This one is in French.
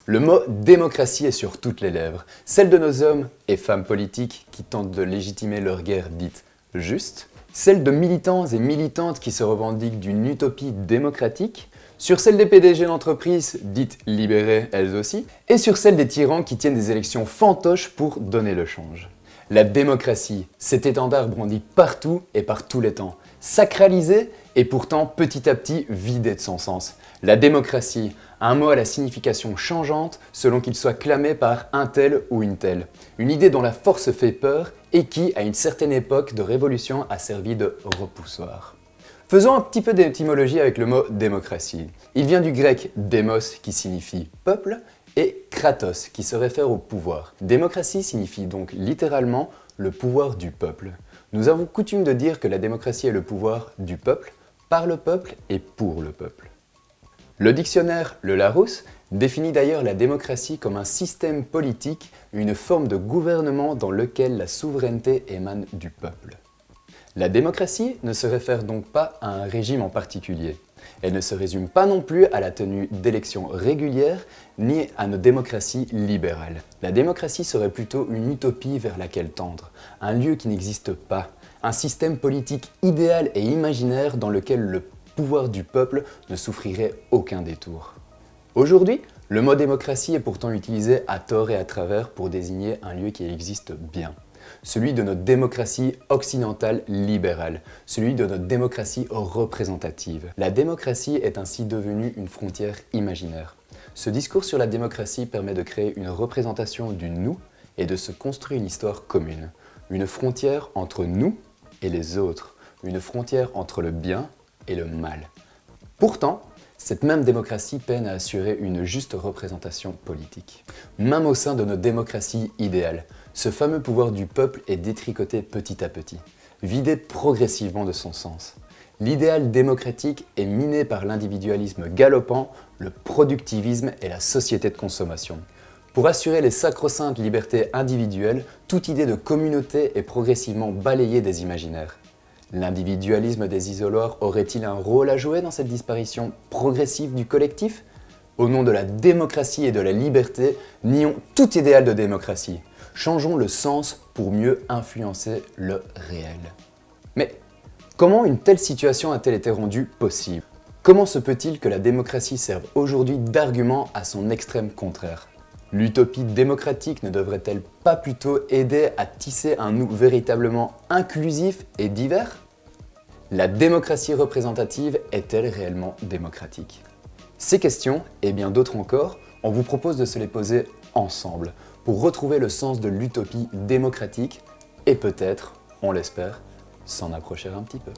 Le mot démocratie est sur toutes les lèvres, celle de nos hommes et femmes politiques qui tentent de légitimer leur guerre dite juste, celle de militants et militantes qui se revendiquent d'une utopie démocratique, sur celle des PDG d'entreprises dites libérées elles aussi, et sur celle des tyrans qui tiennent des élections fantoches pour donner le change. La démocratie, cet étendard brandi partout et par tous les temps, sacralisé et pourtant petit à petit vidé de son sens. La démocratie, un mot à la signification changeante selon qu'il soit clamé par un tel ou une telle. Une idée dont la force fait peur et qui, à une certaine époque de révolution, a servi de repoussoir. Faisons un petit peu d'étymologie avec le mot démocratie. Il vient du grec démos qui signifie peuple et kratos qui se réfère au pouvoir. Démocratie signifie donc littéralement le pouvoir du peuple. Nous avons coutume de dire que la démocratie est le pouvoir du peuple, par le peuple et pour le peuple. Le dictionnaire Le Larousse définit d'ailleurs la démocratie comme un système politique, une forme de gouvernement dans lequel la souveraineté émane du peuple. La démocratie ne se réfère donc pas à un régime en particulier. Elle ne se résume pas non plus à la tenue d'élections régulières, ni à nos démocraties libérales. La démocratie serait plutôt une utopie vers laquelle tendre, un lieu qui n'existe pas, un système politique idéal et imaginaire dans lequel le pouvoir du peuple ne souffrirait aucun détour. Aujourd'hui, le mot démocratie est pourtant utilisé à tort et à travers pour désigner un lieu qui existe bien. Celui de notre démocratie occidentale libérale, celui de notre démocratie représentative. La démocratie est ainsi devenue une frontière imaginaire. Ce discours sur la démocratie permet de créer une représentation du nous et de se construire une histoire commune. Une frontière entre nous et les autres, une frontière entre le bien et le mal. Pourtant, cette même démocratie peine à assurer une juste représentation politique. Même au sein de nos démocraties idéales, ce fameux pouvoir du peuple est détricoté petit à petit, vidé progressivement de son sens. L'idéal démocratique est miné par l'individualisme galopant, le productivisme et la société de consommation. Pour assurer les sacro-saintes libertés individuelles, toute idée de communauté est progressivement balayée des imaginaires. L'individualisme des isoloirs aurait-il un rôle à jouer dans cette disparition progressive du collectif ? Au nom de la démocratie et de la liberté, nions tout idéal de démocratie. Changeons le sens pour mieux influencer le réel. Mais comment une telle situation a-t-elle été rendue possible ? Comment se peut-il que la démocratie serve aujourd'hui d'argument à son extrême contraire ? L'utopie démocratique ne devrait-elle pas plutôt aider à tisser un nous véritablement inclusif et divers ? La démocratie représentative est-elle réellement démocratique ? Ces questions, et bien d'autres encore, on vous propose de se les poser ensemble pour retrouver le sens de l'utopie démocratique et peut-être, on l'espère, s'en approcher un petit peu.